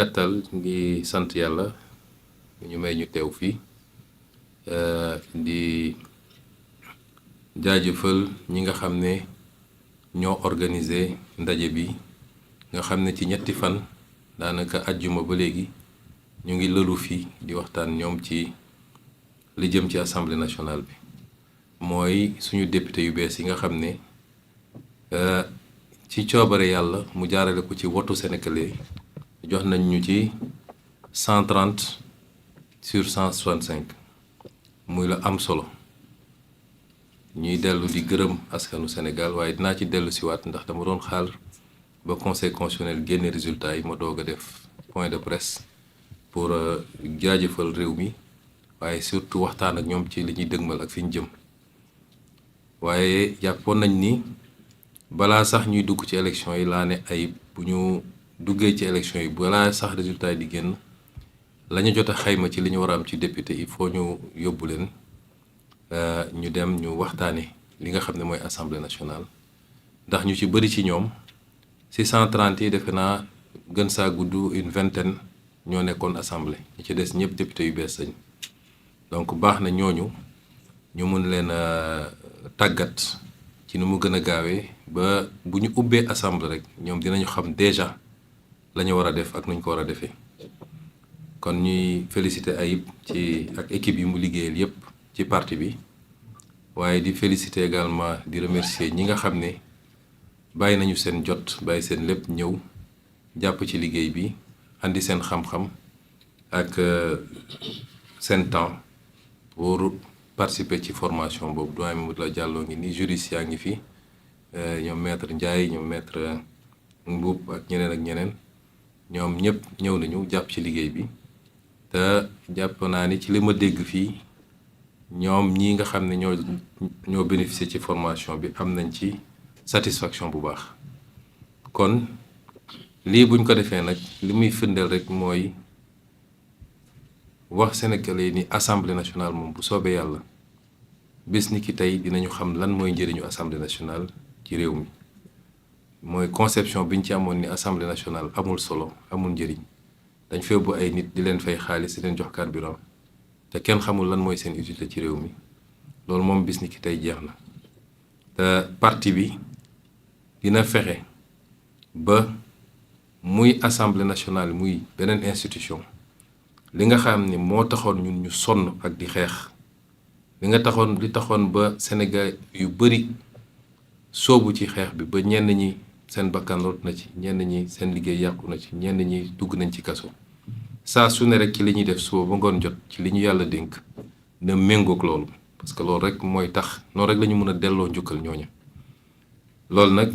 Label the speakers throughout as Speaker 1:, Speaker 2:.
Speaker 1: gàttal ngi sant yàlla ñu may ñu teew fii di jaajëfal ñi nga xam ne ñoo organiser ndaje bi nga xam ne ci ñetti fan daanaka àjjuma ba léegi ñu ngi lëlu fii di waxtaan ñoom ci li jëm ci assemblée nationale bi mooy suñu député yu bees yi nga xam ne ci coobare yàlla mu jaarale ko ci wotu sénégalais jox nañ ñu ci 130 sur 165 muy la am solo ñuy dellu di gërëm askanu Sénégal waaye dinaa ci dellu siwaat ndax dama doon xaar ba conseil constitutionnel génne résultat yi ma doog a def point de presse pour jaajëfal réew mi waaye surtout waxtaan ak ñoom ci li ñuy dëgmal ak fi ñu jëm waaye jàppoon nañ ni balaa sax ñuy dugg ci élection yi laa ne ay bu ñu duggee ci élection yi balaa sax résultat yi di génn la ñu jot a xayma ci li ñu war a am ci député il faut ñu yóbbu leen ñu dem ñu waxtaane li nga xam ne mooy assemblée nationale ndax ñu ci bëri ci ñoom si 130 yi defe naa gën saa gudd une vingtaine ñoo nekkoon assemblée ñi ci des ñëpp député yu bees lañ donc baax na ñooñu ñu mun leen a tàggat ci nu mu gën a gaawee ba bu ñu ubbee assemblée rek ñoom dinañu xam déjà la ñu war a def ak nu ñu ko war a defee kon ñuy féliciter Ayib ci ak équipe yi mu liggéeyal yépp ci parti bi waaye di féliciter également di remercier ñi nga xam ne bàyyi nañu seen jot bàyyi seen lépp ñëw jàpp ci liggéey bi andi seen xam-xam ak seen temps pour participer ci formation boobu doyen Mamadou la Diallo ngi ni juriste yaa ngi fi ñoom maître Ndiaye ñoom maître Mbuub ak ñeneen ñoom ñëpp ñëw nañu jàpp ci liggéey bi te jàpp naa ni ci li ma dégg fii ñoom ñi nga xam ne ñoo bénéficier ci formation bi am nañ ci satisfaction bu baax kon lii buñ ko defee nag li muy firndeel rek mooy wax Sénégalais ni assemblée nationale moom bu soobee yàlla bés ni ki tey dinañu xam lan mooy njëriñu assemblée nationale ci réew mi mooy conception biñ ci amoon ni assemblée nationale amul solo amul njëriñ dañ fee bu ay nit di leen fay xaalis di leen jox carburant te kenn xamul lan mooy seen utilité ci réew mi loolu moom bis ni ki tey jeex na te parti bi dina fexe ba muy assemblée nationale muy beneen institution li nga xam ni moo taxoon ñun ñu sonn ak di xeex li taxoon ba Sénégal yu bari soobu ci xeex bi ba ñenn ñi seen bakkan rot na ci ñenn ñi seen liggéey yàqu na ci ñenn ñi dugg nañ ci kaso saa su ne rek ci li ñuy def suba ba ngoon jot ci li ñu yàlla dénk na méngoog loolu parce que loolu rek mooy tax noonu rek la ñu mën a delloo njukkal ñooñu loolu nag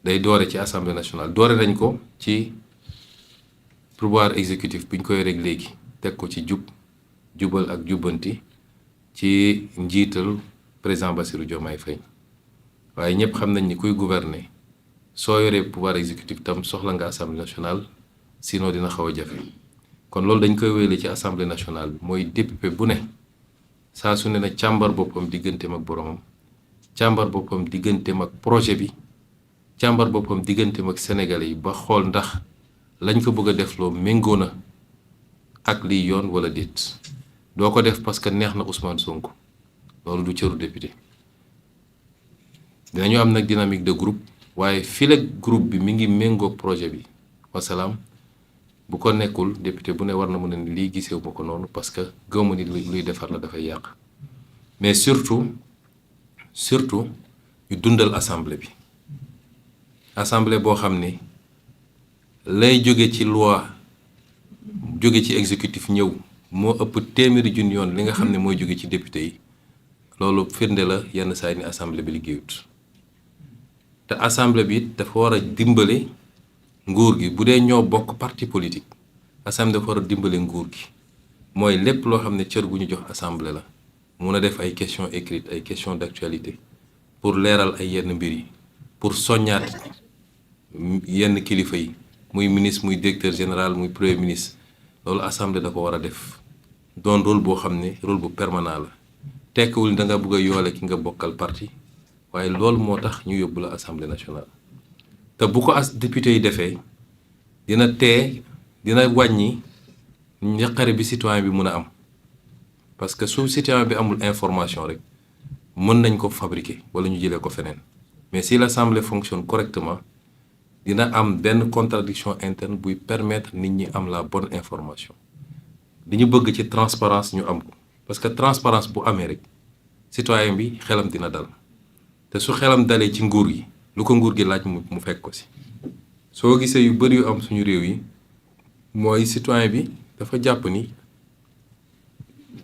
Speaker 1: day doore ci assemblée nationale doore nañ ko ci pouvoir exécutif bi ñu koy rek léegi teg ko ci jubal ak jubbanti ci njiital président Bassirou Diomaye Faye waaye ñëpp xam nañ ni kuy gouverner soo yoree pouvoir exécutif tam soxla nga assemblée nationale sinon dina xaw a jafe kon loolu dañ koy wéyale ci assemblée nationale bi mooy député bu ne saa su ne na càmbar boppam digganteem ak boromam càmbar boppam digganteem ak projet bi càmbar boppam digganteem ak sénégalais yi ba xool ndax lañ ko bëgg a def loo méngoo na ak liy yoon wala déet doo ko def parce que neex na Ousmane Sonko loolu du cëru député dinañu am nag dynamique de groupe waaye file groupe bi mi ngi méngoo projet bi wasalaam bu ko nekkul député bu ne war na mën a ni lii gisewu ma ko noonu parce que gëmma nit luy defar la dafay yàq mais surtout ñu dundal assemblée bi assemblée boo xam ne lay jóge ci loi jóge ci exécutif ñëw moo ëpp téeméeri junni yoon li nga xam ne mooy jóge ci député yi loolu firnde la yenn saa yi ni assemblée bi liggéeyut te assemblée bi it dafa war a dimbale nguur gi bu dee ñoo bokk parti politique assemblée dafa war a dimbale nguur gi mooy lépp loo xam ne cër bu ñu jox assemblée la mun a def ay questions écrites ay questions d'actualité pour leeral ay yenn mbir yi pour soññaat yenn kilifa yi muy ministre muy directeur général muy premier ministre loolu assemblée da ko war a def doon rôle boo xam ne rôle bu permanent la tekkiwul da nga bëgg a yoole ki nga bokkal parti waaye loolu moo tax ñu yóbbu la assemblée nationale te bu ko député yi defee dina tee dina wàññi njaqare bi citoyen bi mun a am parce que su citoyen bi amul information rek mën nañ ko fabriquer wala ñu jëlee ko feneen mais si l'Assemblée fonctionne correctement dina am benn contradiction interne buy permettre nit ñi am la bonne information li ñu bëgg ci transparence ñu am ko parce que transparence bu amee rek citoyen bi xelam dina dal te su xelam dalee ci nguur gi lu ko nguur gi laaj mu fekk ko si soo gisee yu bëri yu am suñu réew yi mooy citoyen bi dafa jàpp ni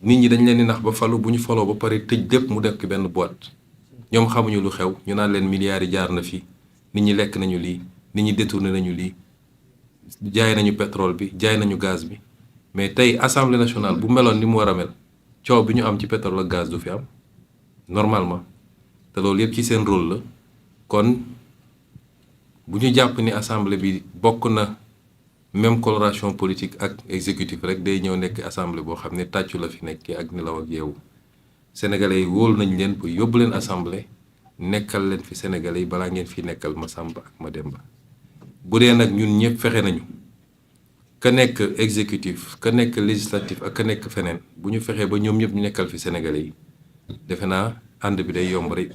Speaker 1: nit ñi dañ leen di nax ba falu bu ñu faloo ba pare tëj lépp mu def ki benn boîte ñoom xamuñu lu xew ñu naan leen milliards yi jaar na fi nit ñi lekk nañu lii nit ñi détourné nañu lii jaay nañu pétrole bi jaay nañu gaz bi mais tey assemblée nationale bu meloon ni mu war a mel coow bi ñu am ci pétrole ak gaz du fi am normalement te loolu yëpp ci seen rôle la kon bu ñu jàpp ni assemblée bi bokk na même coloration politique ak exécutif rek day ñëw nekk assemblée boo xam ne tàccu la fi nekk ak nelaw ak yeewu sénégalais yi wóolu nañ leen pour yóbbu leen assemblée nekkal leen fi sénégalais yi balaa ngeen fi nekkal ma Samba ak ma Demba bu dee nag ñun ñëpp fexe nañu ka nekk exécutif ka nekk législatif ak ka nekk feneen bu ñu fexee ba ñoom ñëpp ñu nekkal fi sénégalais yi defe naa ànd bi day yomb rek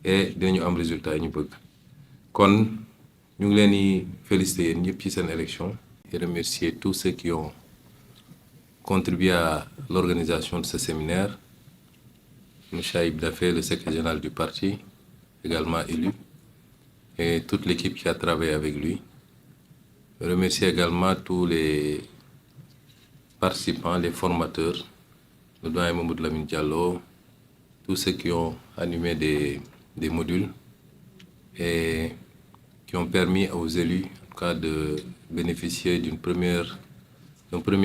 Speaker 1: et dinañu am résultat yi ñu bëgg kon ñu ngi leen di féliciter yéen ñëpp ci seen élection et remercier tous ceux qui ont contribué à l'organisation de ce séminaire. M. Aïb Dafé, le secrétaire général du parti, également élu, et toute l'équipe qui a travaillé avec lui. Je remercie également tous les participants, les formateurs, le doyen Mamadou Lamine Diallo, tous ceux qui ont animé des modules et qui ont permis aux élus, en tout cas, de bénéficier d'un premier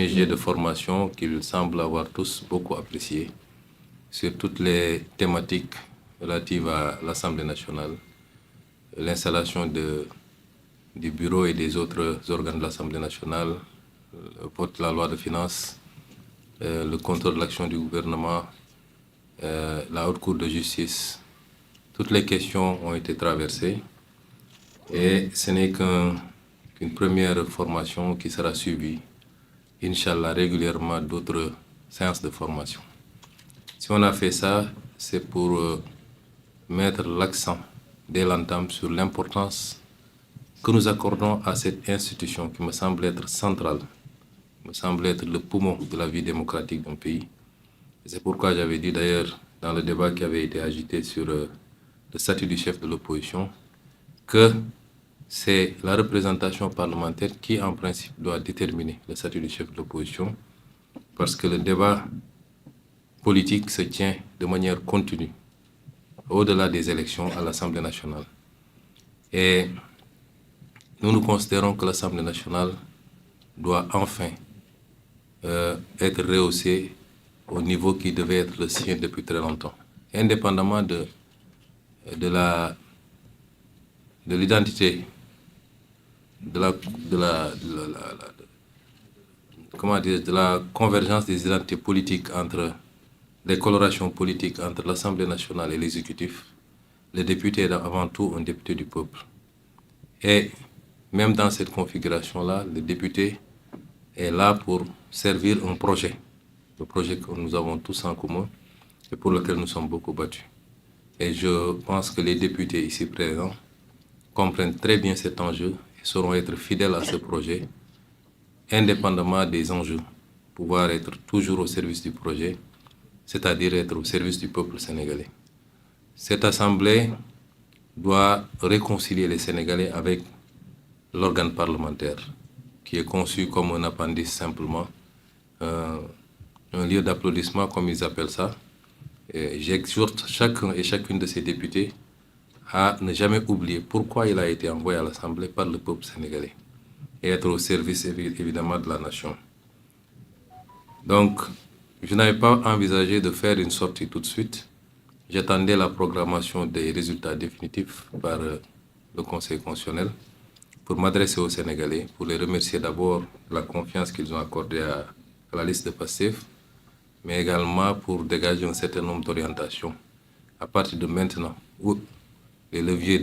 Speaker 1: jet de formation qu'ils semblent avoir tous beaucoup apprécié sur toutes les thématiques relatives à l'Assemblée nationale, l'installation du bureau et des autres organes de l'Assemblée nationale, le vote de la loi de finances, le contrôle de l'action du gouvernement, la haute cour de justice. Toutes les questions ont été traversées et ce n'est qu'une première formation qui sera suivie, Inch'Allah, régulièrement d'autres séances de formation. Si on a fait ça, c'est pour mettre l'accent dès l'entame sur l'importance que nous accordons à cette institution qui me semble être centrale, me semble être le poumon de la vie démocratique d'un pays. Et c'est pourquoi j'avais dit d'ailleurs dans le débat qui avait été agité sur le statut du chef de l'opposition que c'est la représentation parlementaire qui, en principe, doit déterminer le statut du chef de l'opposition parce que le débat politique se tient de manière continue au-delà des élections à l'Assemblée nationale. Et nous considérons que l'Assemblée nationale doit enfin être rehaussée au niveau qui devait être le sien depuis très longtemps, indépendamment de l'identité, de la convergence des identités politiques entre les colorations politiques entre l'Assemblée nationale et l'exécutif. Le député est avant tout un député du peuple. Et même dans cette configuration-là, le député est là pour servir un projet, le projet que nous avons tous en commun et pour lequel nous sommes beaucoup battus. Et je pense que les députés ici présents comprennent très bien cet enjeu et sauront être fidèles à ce projet, indépendamment des enjeux, pouvoir être toujours au service du projet, c'est-à-dire être au service du peuple sénégalais. Cette assemblée doit réconcilier les Sénégalais avec l'organe parlementaire, qui est conçu comme un appendice simplement, un lieu d'applaudissement comme ils appellent ça. J'exhorte chacun et chacune de ces députés à ne jamais oublier pourquoi il a été envoyé à l'Assemblée par le peuple sénégalais et être au service évidemment de la nation. Donc, je n'avais pas envisagé de faire une sortie tout de suite. J'attendais la programmation des résultats définitifs par le Conseil constitutionnel pour m'adresser aux Sénégalais, pour les remercier d'abord de la confiance qu'ils ont accordée à la liste de Pastef, mais également pour dégager un certain nombre d'orientations à partir de maintenant où les vrais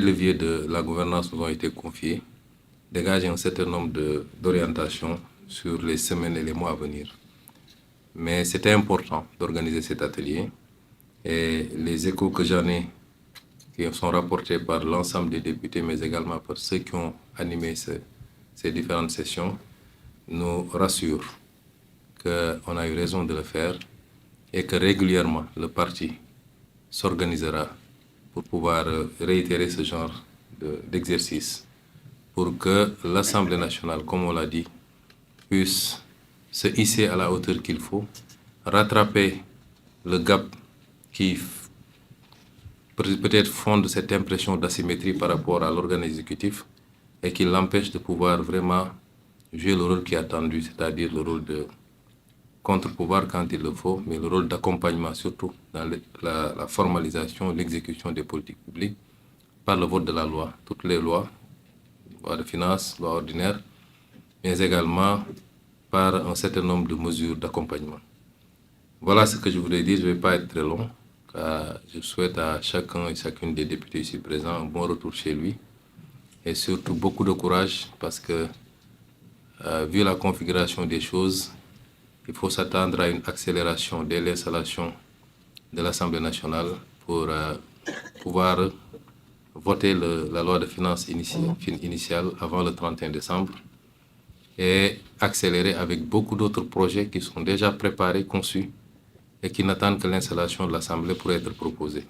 Speaker 1: leviers de la gouvernance nous ont été confiés, dégager un certain nombre d'orientations sur les semaines et les mois à venir. Mais c'était important d'organiser cet atelier et les échos que j'en ai, qui sont rapportés par l'ensemble des députés, mais également par ceux qui ont animé ces différentes sessions, nous rassurent qu'on a eu raison de le faire et que régulièrement le parti s'organisera pour pouvoir réitérer ce genre d'exercice pour que l'Assemblée nationale, comme on l'a dit, puisse se hisser à la hauteur qu'il faut, rattraper le gap qui peut-être fonde cette impression d'asymétrie par rapport à l'organe exécutif et qui l'empêche de pouvoir vraiment jouer le rôle qui est attendu, c'est-à-dire le rôle de contre-pouvoir quand il le faut, mais le rôle d'accompagnement surtout dans la formalisation, l'exécution des politiques publiques par le vote de la loi, toutes les lois, loi de finances, loi ordinaire, mais également par un certain nombre de mesures d'accompagnement. Voilà ce que je voulais dire, je ne vais pas être très long, car je souhaite à chacun et chacune des députés ici présents un bon retour chez lui et surtout beaucoup de courage parce que, vu la configuration des choses, il faut s'attendre à une accélération dès l'installation de l'Assemblée nationale pour pouvoir voter la loi de finances initiale avant le 31 décembre et accélérer avec beaucoup d'autres projets qui sont déjà préparés, conçus et qui n'attendent que l'installation de l'Assemblée pour être proposés.